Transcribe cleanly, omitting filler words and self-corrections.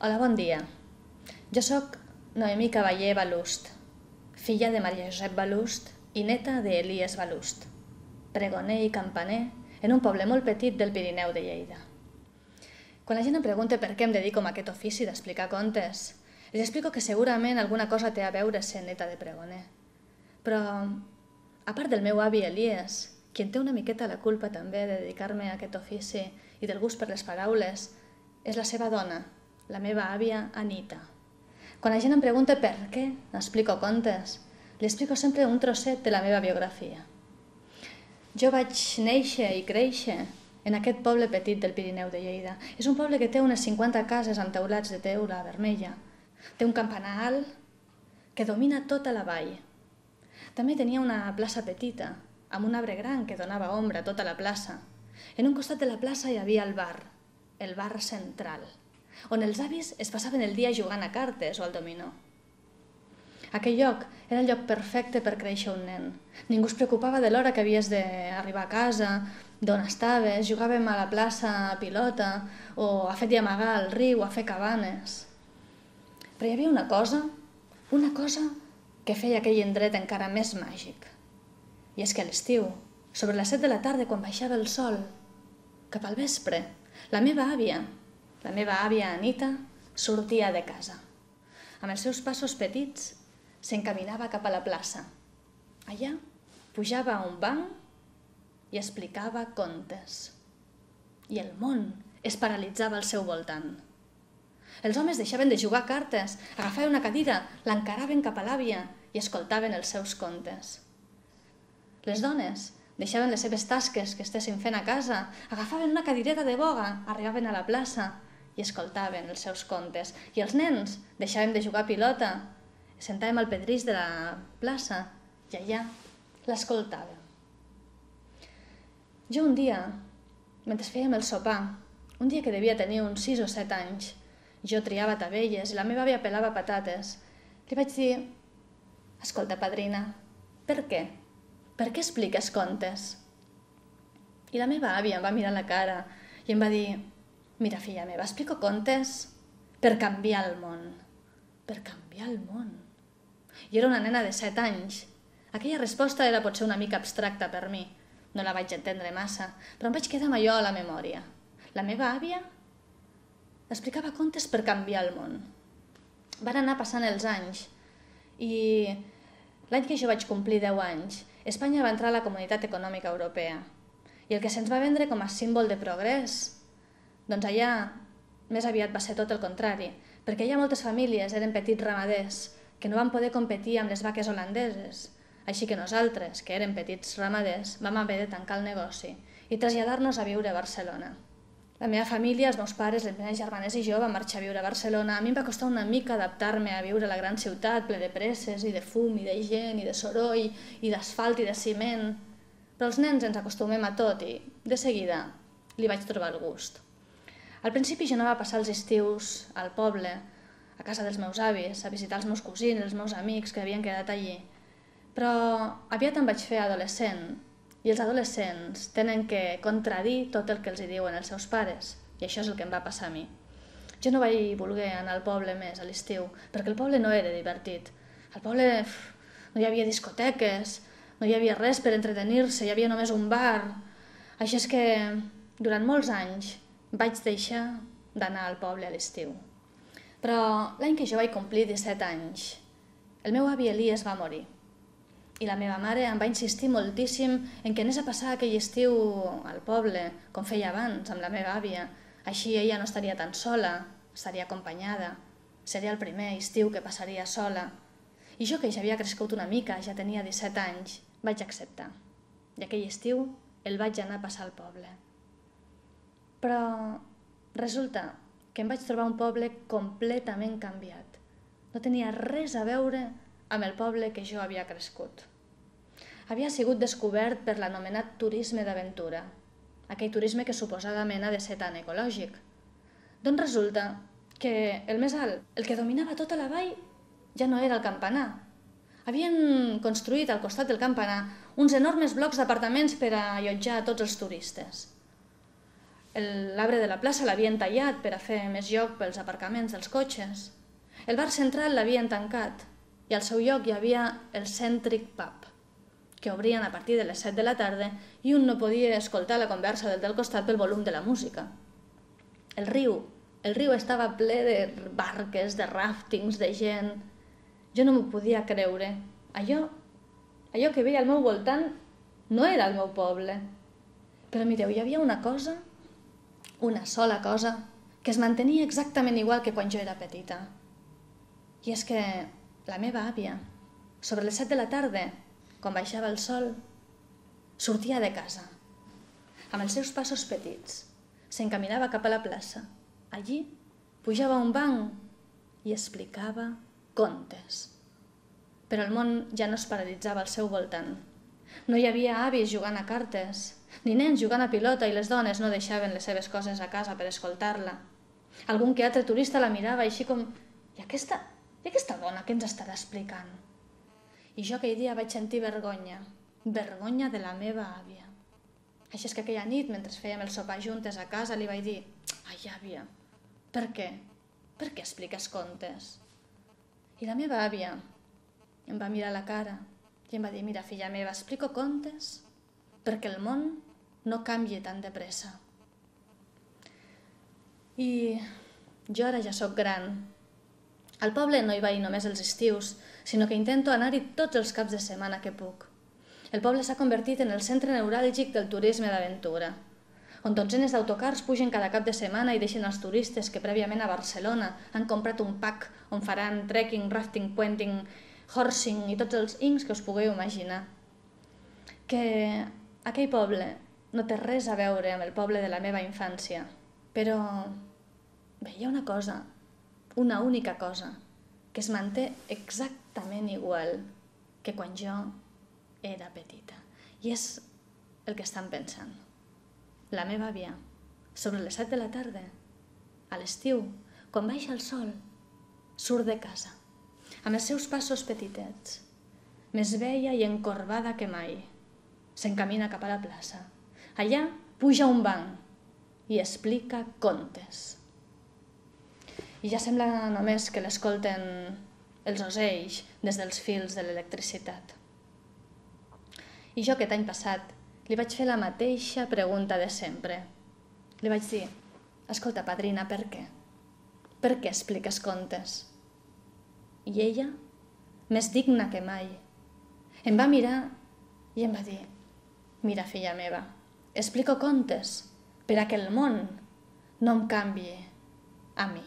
Hola, bon dia. Jo sóc Noemí Cavaller Balust, filla de Maria Josep Balust i neta d'Elies Balust, pregoner i campaner en un poble molt petit del Pirineu de Lleida. Quan la gent em pregunta per què em dedico a aquest ofici d'explicar contes, els explico que segurament alguna cosa té a veure ser neta de pregoner. Però, a part del meu avi Elies, qui en té una miqueta la culpa també de dedicar-me a aquest ofici i del gust per les paraules, és la seva dona, la meva àvia Anita. Quan la gent em pregunta per què explico contes, li explico sempre un trosset de la meva biografia. Jo vaig néixer i créixer en aquest poble petit del Pirineu de Lleida. És un poble que té unes 50 cases amb teulats de teula vermella. Té un campanar alt que domina tota la vall. També tenia una plaça petita, amb un arbre gran que donava ombra a tota la plaça. En un costat de la plaça hi havia el bar central, on els avis es passaven el dia jugant a cartes o al dominó. Aquell lloc era el lloc perfecte per créixer un nen. Ningú es preocupava de l'hora que havies d'arribar a casa, d'on estaves, jugàvem a la plaça a pilota o a fet i amagar al riu, a fer cabanes. Però hi havia una cosa que feia aquell indret encara més màgic. I és que a l'estiu, sobre les 7 de la tarda, quan baixava el sol, cap al vespre, la meva àvia Anita sortia de casa. Amb els seus passos petits s'encaminava cap a la plaça. Allà pujava a un banc i explicava contes. I el món es paralitzava al seu voltant. Els homes deixaven de jugar a cartes, agafaven una cadira, l'encaraven cap a l'àvia i escoltaven els seus contes. Les dones deixaven les seves tasques que estessin fent a casa, agafaven una cadireta de boga, arribaven a la plaça i escoltaven els seus contes. I els nens deixaven de jugar a pilota, sentàvem al pedrís de la plaça i allà l'escoltàvem. Jo un dia, mentre fèiem el sopar, un dia que devia tenir uns 6 o 7 anys, jo triava tavelles i la meva àvia pelava patates, li vaig dir: «Escolta, padrina, per què? Per què expliques contes?» I la meva àvia em va mirar a la cara i em va dir: «Mira, filla meva, explico contes per canviar el món». Per canviar el món. Jo era una nena de 7 anys. Aquella resposta era potser una mica abstracta per mi. No la vaig entendre massa, però em vaig quedar amb allò a la memòria. La meva àvia explicava contes per canviar el món. Van anar passant els anys i l'any que jo vaig complir 10 anys, Espanya va entrar a la Comunitat Econòmica Europea. I el que se'ns va vendre com a símbol de progrés, doncs allà més aviat va ser tot el contrari, perquè allà moltes famílies eren petits ramaders que no van poder competir amb les vaques holandeses. Així que nosaltres, que érem petits ramaders, vam haver de tancar el negoci i traslladar-nos a viure a Barcelona. La meva família, els meus pares, les meves germanes i jo vam marxar a viure a Barcelona. A mi em va costar una mica adaptar-me a viure a la gran ciutat, ple de presses i de fum i de gent i de soroll i d'asfalt i de ciment. Però els nens ens acostumem a tot i, de seguida, li vaig trobar el gust. Al principi jo anava a passar els estius al poble, a casa dels meus avis, a visitar els meus cosins, els meus amics que havien quedat allí. Però aviat em vaig fer adolescent i els adolescents tenen que contradir tot el que els diuen els seus pares i això és el que em va passar a mi. Jo no vaig voler anar al poble més a l'estiu perquè el poble no era divertit. Al poble no hi havia discoteques, no hi havia res per entretenir-se, hi havia només un bar. Així és que durant molts anys vaig deixar d'anar al poble a l'estiu. Però l'any que jo vaig complir 17 anys, el meu avi Elies va morir. I la meva mare em va insistir moltíssim en que anés a passar aquell estiu al poble, com feia abans, amb la meva àvia. Així ella no estaria tan sola, estaria acompanyada. Seria el primer estiu que passaria sola. I jo, que ja havia crescut una mica, ja tenia 17 anys, vaig acceptar. I aquell estiu el vaig anar a passar al poble. Però resulta que em vaig trobar un poble completament canviat. No tenia res a veure amb el poble que jo havia crescut. Havia sigut descobert per l'anomenat turisme d'aventura, aquell turisme que suposadament ha de ser tan ecològic. Doncs resulta que el més alt, el que dominava tota la vall, ja no era el campanar. Havien construït al costat del campanar uns enormes blocs d'apartaments per a allotjar a tots els turistes. L'arbre de la plaça l'havien tallat per a fer més lloc pels aparcaments dels cotxes. El bar central l'havien tancat i al seu lloc hi havia el Centric Pub, que obrien a partir de les 7 de la tarda i un no podia escoltar la conversa del costat pel volum de la música. El riu estava ple de barques, de ràftings, de gent. Jo no m'ho podia creure. Allò que veia al meu voltant no era el meu poble. Però mireu, hi havia una cosa, una sola cosa, que es mantenia exactament igual que quan jo era petita. I és que la meva àvia, sobre les 7 de la tarda, quan baixava el sol, sortia de casa. Amb els seus passos petits, s'encaminava cap a la plaça. Allí pujava a un banc i explicava contes. Però el món ja no es paralitzava al seu voltant. No hi havia avis jugant a cartes, ni nens jugant a pilota i les dones no deixaven les seves coses a casa per escoltar-la. Algun que altre turista la mirava així com I aquesta dona què ens estarà explicant? I jo aquell dia vaig sentir vergonya de la meva àvia. Així és que aquella nit, mentre fèiem el sopar juntes a casa, li vaig dir «Ai, àvia, per què? Per què expliques contes?» I la meva àvia em va mirar a la cara i em va dir «Mira, filla meva, explico contes perquè el món no canvia tan de pressa». I jo ara ja sóc gran. Al poble no hi vaig només els estius, sinó que intento anar-hi tots els caps de setmana que puc. El poble s'ha convertit en el centre neuràlgic del turisme d'aventura, on dotzenes d'autocars pugen cada cap de setmana i deixen els turistes que prèviament a Barcelona han comprat un pack on faran trekking, rafting, puenting, horsing i tots els ings que us pugueu imaginar. Que aquell poble no té res a veure amb el poble de la meva infància, però hi ha una cosa, una única cosa, que es manté exactament igual que quan jo era petita. I és el que estan pensant. La meva àvia, sobre les 7 de la tarda, a l'estiu, quan baixa el sol, surt de casa, amb els seus passos petitets, més vella i encorbada que mai. S'encamina cap a la plaça. Allà puja a un banc i explica contes. I ja sembla només que l'escolten els ocells des dels fils de l'electricitat. I jo aquest any passat li vaig fer la mateixa pregunta de sempre. Li vaig dir, escolta, padrina, per què? Per què expliques contes? I ella, més digna que mai, em va mirar i em va dir, mira, filla meva, explico contes per a que el món no em canvie a mi.